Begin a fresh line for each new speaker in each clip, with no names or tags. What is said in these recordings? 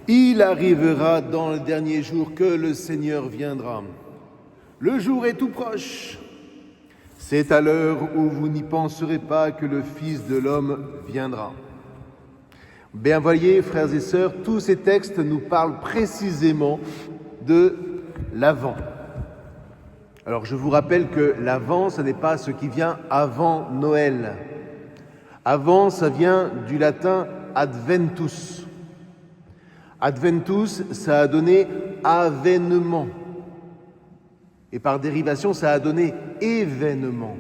Il arrivera dans le dernier jour que le Seigneur viendra. Le jour est tout proche. C'est à l'heure où vous n'y penserez pas que le Fils de l'homme viendra. Bien voyez, frères et sœurs, tous ces textes nous parlent précisément de l'Avent. Alors je vous rappelle que l'Avent, ce n'est pas ce qui vient avant Noël. Avant, ça vient du latin adventus. Adventus, ça a donné avènement. Et par dérivation, ça a donné événement.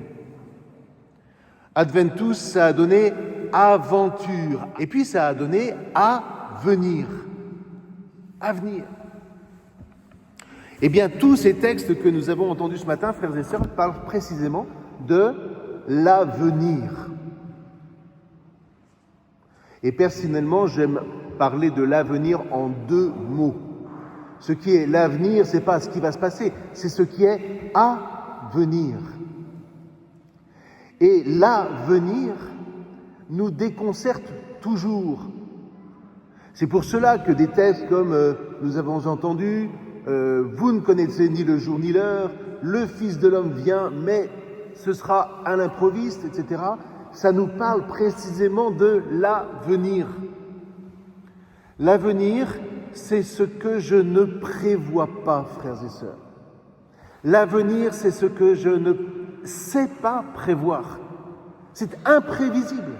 Adventus, ça a donné aventure. Et puis ça a donné avenir. Avenir. Eh bien, tous ces textes que nous avons entendus ce matin, frères et sœurs, parlent précisément de l'avenir. Et personnellement, j'aime parler de l'avenir en deux mots. Ce qui est l'avenir, ce n'est pas ce qui va se passer, c'est ce qui est à venir. Et l'avenir nous déconcerte toujours. C'est pour cela que des textes comme nous avons entendu, vous ne connaissez ni le jour ni l'heure, le Fils de l'homme vient, mais ce sera à l'improviste, etc., ça nous parle précisément de l'avenir. L'avenir, c'est ce que je ne prévois pas, frères et sœurs. L'avenir, c'est ce que je ne sais pas prévoir. C'est imprévisible.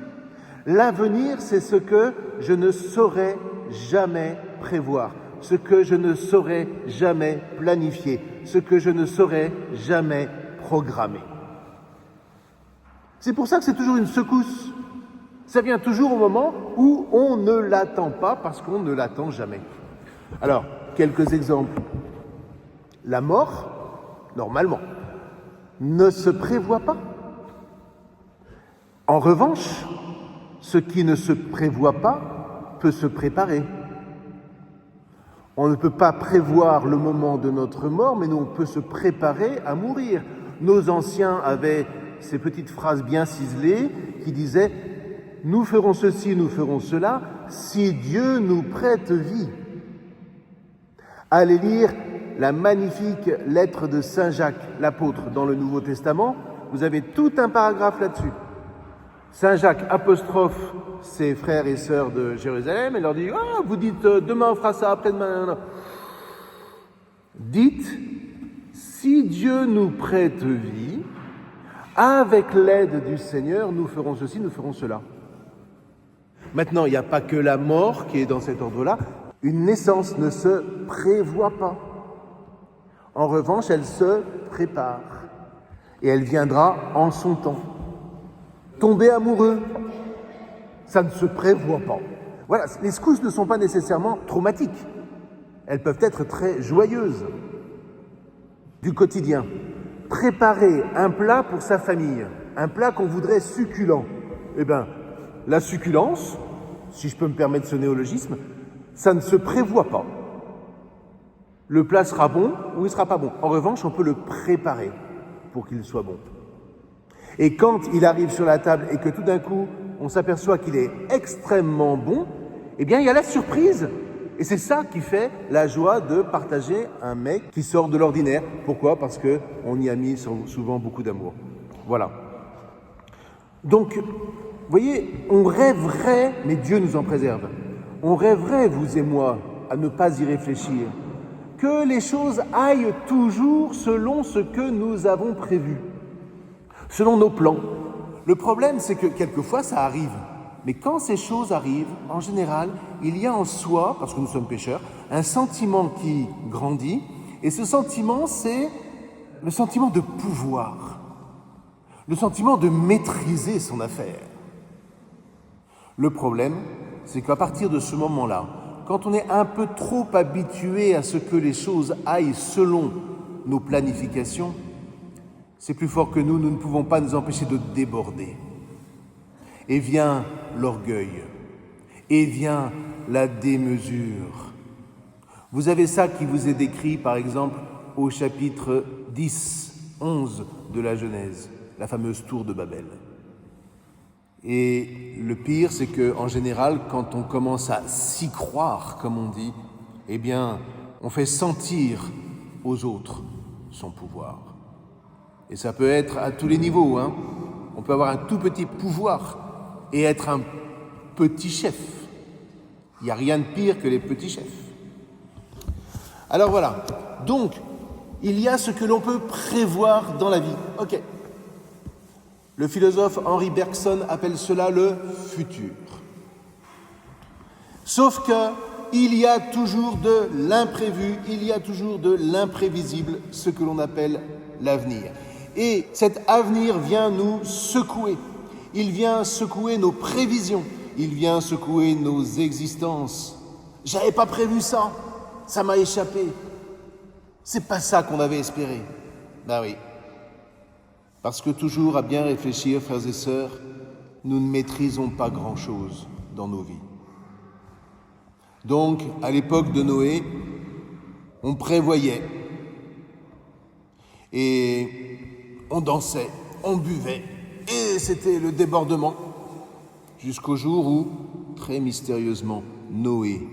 L'avenir, c'est ce que je ne saurais jamais prévoir, ce que je ne saurais jamais planifier, ce que je ne saurais jamais programmer. C'est pour ça que c'est toujours une secousse. Ça vient toujours au moment où on ne l'attend pas parce qu'on ne l'attend jamais. Alors, quelques exemples. La mort, normalement, ne se prévoit pas. En revanche, ce qui ne se prévoit pas peut se préparer. On ne peut pas prévoir le moment de notre mort, mais nous, on peut se préparer à mourir. Nos anciens avaient ces petites phrases bien ciselées qui disaient « Nous ferons ceci, nous ferons cela, si Dieu nous prête vie ». Allez lire la magnifique lettre de Saint Jacques, l'apôtre, dans le Nouveau Testament. Vous avez tout un paragraphe là-dessus. Saint Jacques apostrophe ses frères et sœurs de Jérusalem et leur dit « Ah, vous dites demain on fera ça, après-demain... » non. Dites « Si Dieu nous prête vie, avec l'aide du Seigneur, nous ferons ceci, nous ferons cela. » Maintenant, il n'y a pas que la mort qui est dans cet ordre-là. Une naissance ne se prévoit pas. En revanche, elle se prépare. Et elle viendra en son temps. Tomber amoureux, ça ne se prévoit pas. Voilà, les secousses ne sont pas nécessairement traumatiques. Elles peuvent être très joyeuses. Du quotidien. Préparer un plat pour sa famille, un plat qu'on voudrait succulent. Eh bien, la succulence, si je peux me permettre ce néologisme, ça ne se prévoit pas. Le plat sera bon ou il ne sera pas bon. En revanche, on peut le préparer pour qu'il soit bon. Et quand il arrive sur la table et que tout d'un coup, on s'aperçoit qu'il est extrêmement bon, eh bien, il y a la surprise. Et c'est ça qui fait la joie de partager un mets qui sort de l'ordinaire. Pourquoi ? Parce qu'on y a mis souvent beaucoup d'amour. Voilà. Donc, vous voyez, on rêverait, mais Dieu nous en préserve, on rêverait, vous et moi, à ne pas y réfléchir, que les choses aillent toujours selon ce que nous avons prévu, selon nos plans. Le problème, c'est que quelquefois, ça arrive. Mais quand ces choses arrivent, en général, il y a en soi, parce que nous sommes pécheurs, un sentiment qui grandit. Et ce sentiment, c'est le sentiment de pouvoir, le sentiment de maîtriser son affaire. Le problème, c'est qu'à partir de ce moment-là, quand on est un peu trop habitué à ce que les choses aillent selon nos planifications, c'est plus fort que nous ne pouvons pas nous empêcher de déborder. Et vient l'orgueil, et vient la démesure. Vous avez ça qui vous est décrit, par exemple, au chapitre 10, 11 de la Genèse, la fameuse tour de Babel. Et le pire, c'est qu'en général, quand on commence à s'y croire, comme on dit, eh bien, on fait sentir aux autres son pouvoir. Et ça peut être à tous les niveaux, hein. On peut avoir un tout petit pouvoir et être un petit chef. Il n'y a rien de pire que les petits chefs. Alors voilà, donc, il y a ce que l'on peut prévoir dans la vie. Ok. Le philosophe Henri Bergson appelle cela le futur. Sauf qu'il y a toujours de l'imprévu, il y a toujours de l'imprévisible, ce que l'on appelle l'avenir. Et cet avenir vient nous secouer. Il vient secouer nos prévisions. Il vient secouer nos existences. J'avais pas prévu ça. Ça m'a échappé. C'est pas ça qu'on avait espéré. Ben oui. Parce que toujours à bien réfléchir, frères et sœurs, nous ne maîtrisons pas grand-chose dans nos vies. Donc, à l'époque de Noé, on prévoyait. Et on dansait, on buvait, et c'était le débordement. Jusqu'au jour où, très mystérieusement, Noé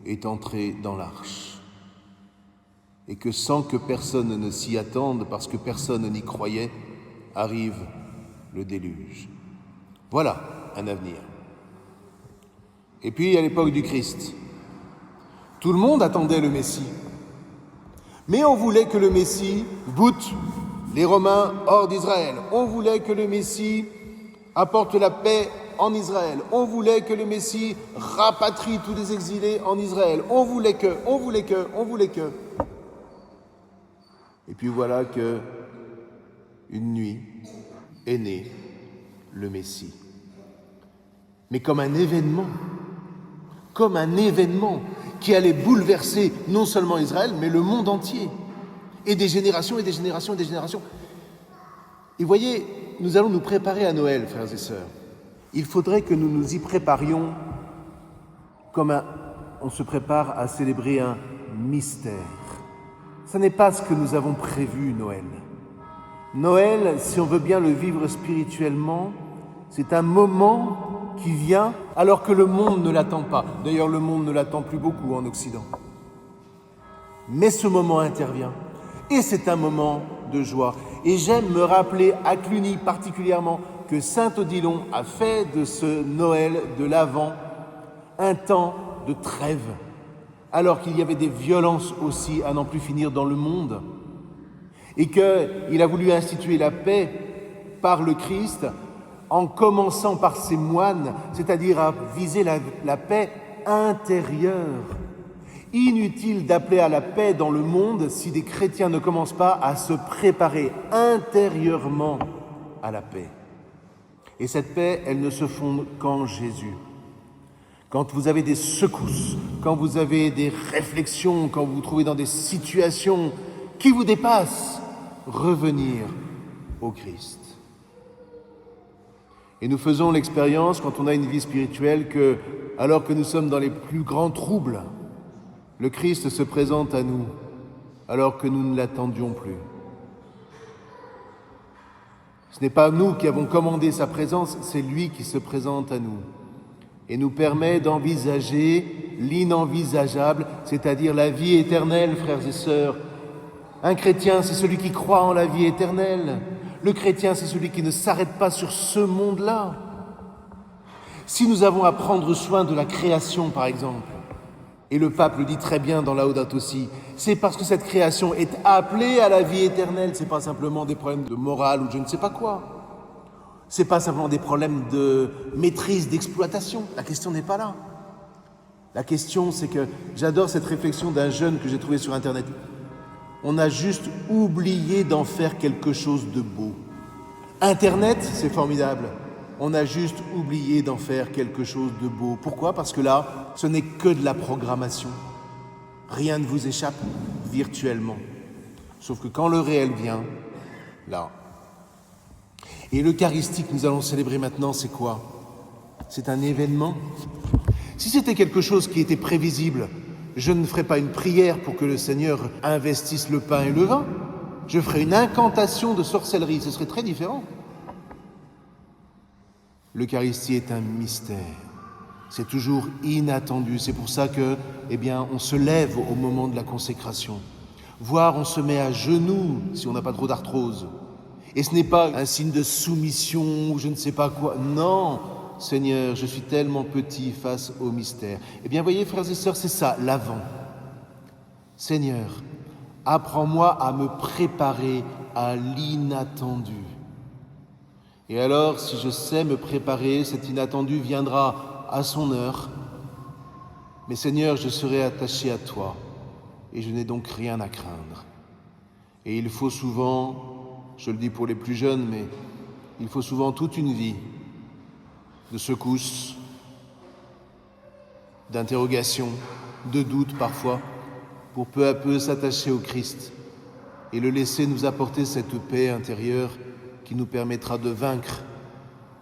est entré dans l'arche. Et que sans que personne ne s'y attende, parce que personne n'y croyait, arrive le déluge. Voilà un avenir. Et puis à l'époque du Christ, tout le monde attendait le Messie. Mais on voulait que le Messie boute les Romains hors d'Israël. On voulait que le Messie apporte la paix en Israël. On voulait que le Messie rapatrie tous les exilés en Israël. On voulait que. Et puis voilà que une nuit est né le Messie. Mais comme un événement qui allait bouleverser non seulement Israël, mais le monde entier. Et des générations et des générations et des générations. Et voyez, nous allons nous préparer à Noël, frères et sœurs. Il faudrait que nous nous y préparions comme on se prépare à célébrer un mystère. Ce n'est pas ce que nous avons prévu, Noël. Noël, si on veut bien le vivre spirituellement, c'est un moment qui vient alors que le monde ne l'attend pas. D'ailleurs, le monde ne l'attend plus beaucoup en Occident. Mais ce moment intervient. Et c'est un moment de joie. Et j'aime me rappeler à Cluny particulièrement que saint Odilon a fait de ce Noël de l'Avent un temps de trêve, alors qu'il y avait des violences aussi à n'en plus finir dans le monde, et qu'il a voulu instituer la paix par le Christ en commençant par ses moines, c'est-à-dire à viser la paix intérieure. Inutile d'appeler à la paix dans le monde si des chrétiens ne commencent pas à se préparer intérieurement à la paix. Et cette paix, elle ne se fonde qu'en Jésus. Quand vous avez des secousses, quand vous avez des réflexions, quand vous vous trouvez dans des situations qui vous dépassent, revenir au Christ. Et nous faisons l'expérience, quand on a une vie spirituelle, que, alors que nous sommes dans les plus grands troubles, le Christ se présente à nous, alors que nous ne l'attendions plus. Ce n'est pas nous qui avons commandé sa présence, c'est lui qui se présente à nous et nous permet d'envisager l'inenvisageable, c'est-à-dire la vie éternelle, frères et sœurs. Un chrétien, c'est celui qui croit en la vie éternelle. Le chrétien, c'est celui qui ne s'arrête pas sur ce monde-là. Si nous avons à prendre soin de la création, par exemple, et le pape le dit très bien dans Laudato Si, c'est parce que cette création est appelée à la vie éternelle. C'est pas simplement des problèmes de morale ou je ne sais pas quoi. C'est pas simplement des problèmes de maîtrise, d'exploitation. La question n'est pas là. La question, c'est que j'adore cette réflexion d'un jeune que j'ai trouvé sur Internet. On a juste oublié d'en faire quelque chose de beau. Internet, c'est formidable. On a juste oublié d'en faire quelque chose de beau. Pourquoi ? Parce que là, ce n'est que de la programmation. Rien ne vous échappe virtuellement. Sauf que quand le réel vient, là. Et l'Eucharistie que nous allons célébrer maintenant, c'est quoi ? C'est un événement. Si c'était quelque chose qui était prévisible, je ne ferais pas une prière pour que le Seigneur investisse le pain et le vin. Je ferais une incantation de sorcellerie. Ce serait très différent. L'Eucharistie est un mystère. C'est toujours inattendu. C'est pour ça que, on se lève au moment de la consécration. Voire on se met à genoux si on n'a pas trop d'arthrose. Et ce n'est pas un signe de soumission ou je ne sais pas quoi. Non, Seigneur, je suis tellement petit face au mystère. Voyez, frères et sœurs, c'est ça, l'avant. Seigneur, apprends-moi à me préparer à l'inattendu. Et alors, si je sais me préparer, cet inattendu viendra à son heure. Mais Seigneur, je serai attaché à toi et je n'ai donc rien à craindre. Et il faut souvent, je le dis pour les plus jeunes, mais il faut souvent toute une vie de secousses, d'interrogations, de doutes parfois, pour peu à peu s'attacher au Christ et le laisser nous apporter cette paix intérieure qui nous permettra de vaincre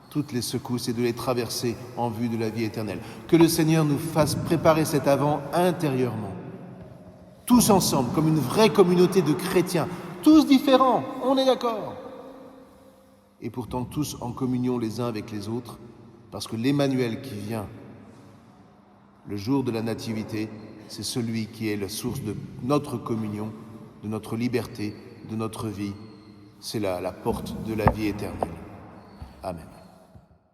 toutes les secousses et de les traverser en vue de la vie éternelle. Que le Seigneur nous fasse préparer cet avant intérieurement, tous ensemble, comme une vraie communauté de chrétiens, tous différents, on est d'accord, et pourtant tous en communion les uns avec les autres, parce que l'Emmanuel qui vient le jour de la Nativité, c'est celui qui est la source de notre communion, de notre liberté, de notre vie. C'est la porte de la vie éternelle. Amen.